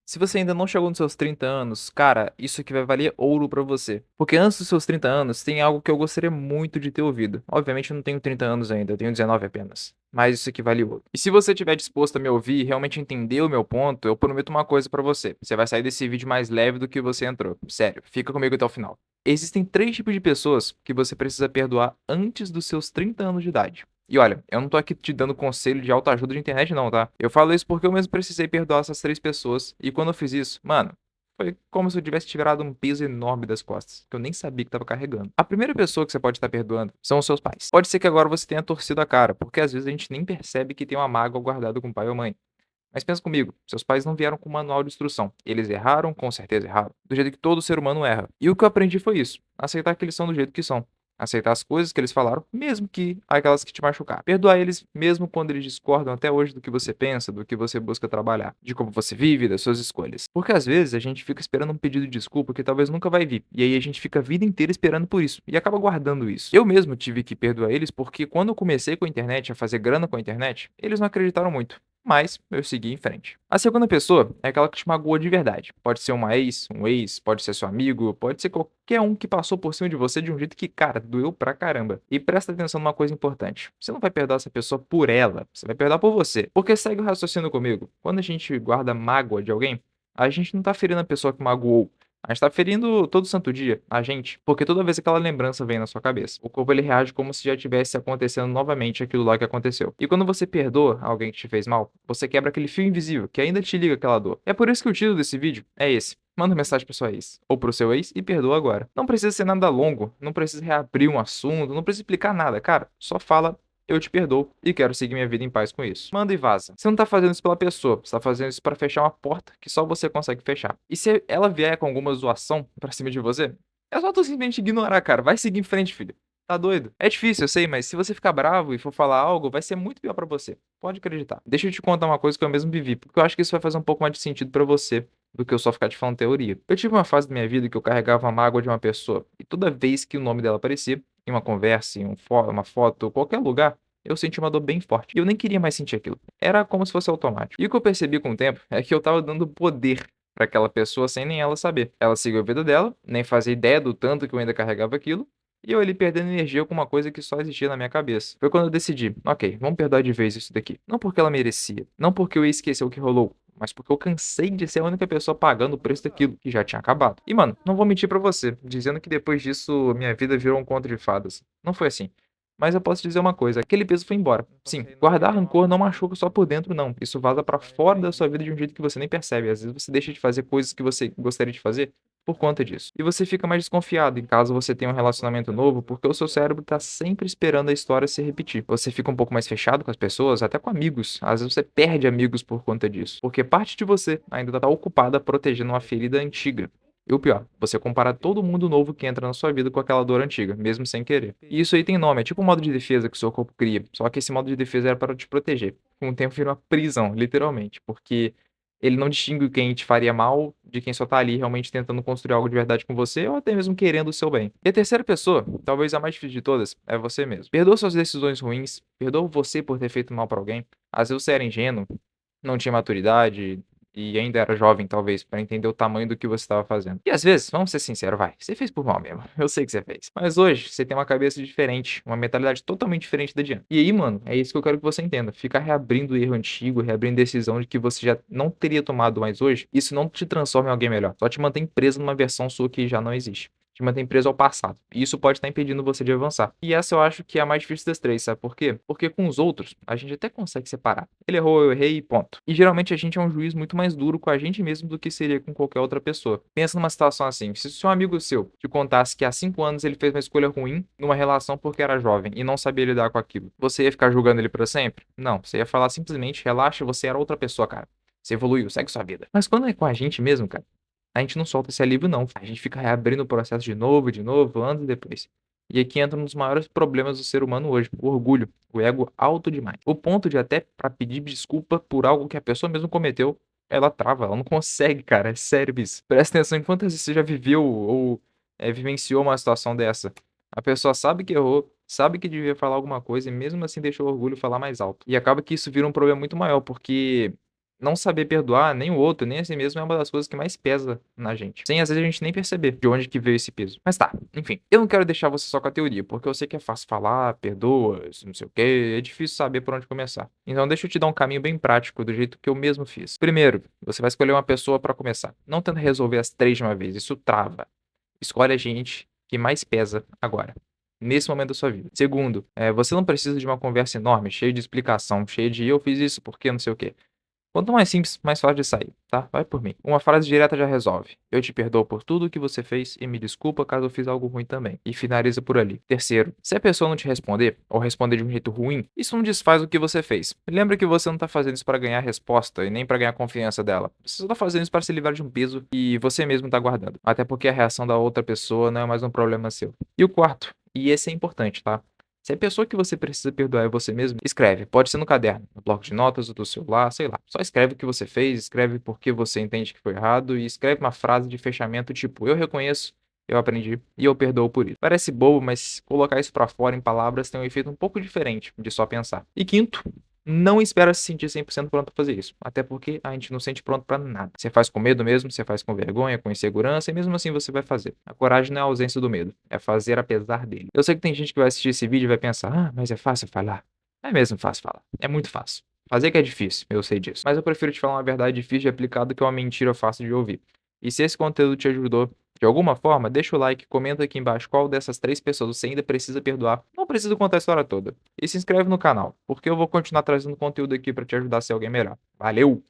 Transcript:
Se você ainda não chegou nos seus 30 anos, cara, isso aqui vai valer ouro pra você. Porque antes dos seus 30 anos, tem algo que eu gostaria muito de ter ouvido. Obviamente eu não tenho 30 anos ainda, eu tenho 19 apenas. Mas isso aqui vale ouro. E se você estiver disposto a me ouvir e realmente entender o meu ponto, eu prometo uma coisa pra você. Você vai sair desse vídeo mais leve do que você entrou. Sério, fica comigo até o final. Existem três tipos de pessoas que você precisa perdoar antes dos seus 30 anos de idade. E olha, eu não tô aqui te dando conselho de autoajuda de internet não, tá? Eu falo isso porque eu mesmo precisei perdoar essas três pessoas, e quando eu fiz isso, mano, foi como se eu tivesse tirado um peso enorme das costas, que eu nem sabia que tava carregando. A primeira pessoa que você pode estar perdoando são os seus pais. Pode ser que agora você tenha torcido a cara, porque às vezes a gente nem percebe que tem uma mágoa guardada com o pai ou mãe. Mas pensa comigo, seus pais não vieram com um manual de instrução. Eles erraram, com certeza erraram, do jeito que todo ser humano erra. E o que eu aprendi foi isso, aceitar que eles são do jeito que são. Aceitar as coisas que eles falaram, mesmo que aquelas que te machucaram. Perdoar eles, mesmo quando eles discordam até hoje do que você pensa, do que você busca trabalhar, de como você vive, das suas escolhas. Porque às vezes a gente fica esperando um pedido de desculpa que talvez nunca vai vir. E aí a gente fica a vida inteira esperando por isso. E acaba guardando isso. Eu mesmo tive que perdoar eles porque quando eu comecei com a internet, a fazer grana com a internet, eles não acreditaram muito. Mas eu segui em frente. A segunda pessoa é aquela que te magoa de verdade. Pode ser uma ex, um ex, pode ser seu amigo, pode ser qualquer um que passou por cima de você de um jeito que, cara, doeu pra caramba. E presta atenção numa coisa importante. Você não vai perdoar essa pessoa por ela, você vai perdoar por você. Porque segue o raciocínio comigo. Quando a gente guarda mágoa de alguém, a gente não tá ferindo a pessoa que magoou. A gente tá ferindo todo santo dia, a gente, porque toda vez aquela lembrança vem na sua cabeça, o corpo ele reage como se já tivesse acontecendo novamente aquilo lá que aconteceu. E quando você perdoa alguém que te fez mal, você quebra aquele fio invisível que ainda te liga aquela dor. É por isso que o título desse vídeo é esse. Manda mensagem pra sua ex, ou pro seu ex, e perdoa agora. Não precisa ser nada longo, não precisa reabrir um assunto, não precisa explicar nada, cara. Só fala eu te perdoo e quero seguir minha vida em paz com isso. Manda e vaza. Você não tá fazendo isso pela pessoa, você tá fazendo isso pra fechar uma porta que só você consegue fechar. E se ela vier com alguma zoação pra cima de você, é só tu simplesmente ignorar, cara. Vai seguir em frente, filho. Tá doido? É difícil, eu sei, mas se você ficar bravo e for falar algo, vai ser muito pior pra você. Pode acreditar. Deixa eu te contar uma coisa que eu mesmo vivi, porque eu acho que isso vai fazer um pouco mais de sentido pra você do que eu só ficar te falando teoria. Eu tive uma fase da minha vida que eu carregava a mágoa de uma pessoa, e toda vez que o nome dela aparecia, em uma conversa, uma foto, qualquer lugar, eu senti uma dor bem forte. E eu nem queria mais sentir aquilo. Era como se fosse automático. E o que eu percebi com o tempo é que eu tava dando poder pra aquela pessoa sem nem ela saber. Ela seguiu a vida dela, nem fazia ideia do tanto que eu ainda carregava aquilo. E eu ali perdendo energia com uma coisa que só existia na minha cabeça. Foi quando eu decidi, ok, vamos perdoar de vez isso daqui. Não porque ela merecia, não porque eu ia esquecer o que rolou, mas porque eu cansei de ser a única pessoa pagando o preço daquilo que já tinha acabado. E mano, não vou mentir pra você, dizendo que depois disso minha vida virou um conto de fadas. Não foi assim. Mas eu posso te dizer uma coisa, aquele peso foi embora. Sim, guardar rancor não machuca só por dentro, não. Isso vaza pra fora da sua vida de um jeito que você nem percebe. Às vezes você deixa de fazer coisas que você gostaria de fazer por conta disso. E você fica mais desconfiado em caso você tenha um relacionamento novo, porque o seu cérebro tá sempre esperando a história se repetir. Você fica um pouco mais fechado com as pessoas, até com amigos. Às vezes você perde amigos por conta disso, porque parte de você ainda tá ocupada protegendo uma ferida antiga. E o pior, você compara todo mundo novo que entra na sua vida com aquela dor antiga, mesmo sem querer. E isso aí tem nome, é tipo um modo de defesa que o seu corpo cria. Só que esse modo de defesa era para te proteger. Com o tempo vira uma prisão, literalmente, porque ele não distingue quem te faria mal de quem só tá ali realmente tentando construir algo de verdade com você ou até mesmo querendo o seu bem. E a terceira pessoa, talvez a mais difícil de todas, é você mesmo. Perdoa suas decisões ruins, perdoa você por ter feito mal pra alguém. Às vezes você era ingênuo, não tinha maturidade e ainda era jovem, talvez, pra entender o tamanho do que você estava fazendo. E às vezes, vamos ser sinceros, vai, você fez por mal mesmo. Eu sei que você fez. Mas hoje, você tem uma cabeça diferente, uma mentalidade totalmente diferente da de antes. E aí, mano, é isso que eu quero que você entenda. Ficar reabrindo erro antigo, reabrindo decisão de que você já não teria tomado mais hoje, isso não te transforma em alguém melhor. Só te mantém preso numa versão sua que já não existe. Te mantém preso ao passado. E isso pode estar impedindo você de avançar. E essa eu acho que é a mais difícil das três, sabe por quê? Porque com os outros, a gente até consegue separar. Ele errou, eu errei e ponto. E geralmente a gente é um juiz muito mais duro com a gente mesmo do que seria com qualquer outra pessoa. Pensa numa situação assim, se seu amigo seu te contasse que há 5 anos ele fez uma escolha ruim numa relação porque era jovem e não sabia lidar com aquilo, você ia ficar julgando ele para sempre? Não, você ia falar simplesmente, relaxa, você era outra pessoa, cara. Você evoluiu, segue sua vida. Mas quando é com a gente mesmo, cara, a gente não solta esse alívio, não. A gente fica reabrindo o processo de novo, anos depois. E aqui entra um dos maiores problemas do ser humano hoje, o orgulho, o ego alto demais. O ponto de até para pedir desculpa por algo que a pessoa mesmo cometeu, ela trava, ela não consegue, cara, é sério isso. Presta atenção em quantas vezes você já viveu ou vivenciou uma situação dessa. A pessoa sabe que errou, sabe que devia falar alguma coisa e mesmo assim deixou o orgulho falar mais alto. E acaba que isso vira um problema muito maior, porque não saber perdoar nem o outro, nem a si mesmo é uma das coisas que mais pesa na gente. Sem às vezes a gente nem perceber de onde que veio esse peso. Mas tá, enfim. Eu não quero deixar você só com a teoria, porque eu sei que é fácil falar, perdoa, não sei o quê, é difícil saber por onde começar. Então deixa eu te dar um caminho bem prático, do jeito que eu mesmo fiz. Primeiro, você vai escolher uma pessoa pra começar. Não tenta resolver as três de uma vez, isso trava. Escolhe a gente que mais pesa agora. Nesse momento da sua vida. Segundo, você não precisa de uma conversa enorme, cheia de explicação, cheia de eu fiz isso porque não sei o quê. Quanto mais simples, mais fácil de sair, tá? Vai por mim. Uma frase direta já resolve. Eu te perdoo por tudo o que você fez e me desculpa caso eu fiz algo ruim também. E finaliza por ali. Terceiro, se a pessoa não te responder, ou responder de um jeito ruim, isso não desfaz o que você fez. Lembra que você não tá fazendo isso para ganhar resposta e nem para ganhar confiança dela. Você só tá fazendo isso para se livrar de um peso que você mesmo tá guardando. Até porque a reação da outra pessoa não é mais um problema seu. E o quarto, e esse é importante, tá? Se a pessoa que você precisa perdoar é você mesmo, escreve. Pode ser no caderno, no bloco de notas, ou do celular, sei lá. Só escreve o que você fez, escreve por que você entende que foi errado e escreve uma frase de fechamento tipo: eu reconheço, eu aprendi e eu perdoo por isso. Parece bobo, mas colocar isso pra fora em palavras tem um efeito um pouco diferente de só pensar. E quinto, não espera se sentir 100% pronto pra fazer isso. Até porque a gente não sente pronto pra nada. Você faz com medo mesmo, você faz com vergonha, com insegurança, e mesmo assim você vai fazer. A coragem não é a ausência do medo, é fazer apesar dele. Eu sei que tem gente que vai assistir esse vídeo e vai pensar: ah, mas é fácil falar. É mesmo fácil falar. É muito fácil. Fazer que é difícil, eu sei disso. Mas eu prefiro te falar uma verdade difícil de aplicar do que uma mentira fácil de ouvir. E se esse conteúdo te ajudou de alguma forma, deixa o like, comenta aqui embaixo qual dessas três pessoas você ainda precisa perdoar. Não precisa contar a história toda. E se inscreve no canal, porque eu vou continuar trazendo conteúdo aqui pra te ajudar a ser alguém melhor. Valeu!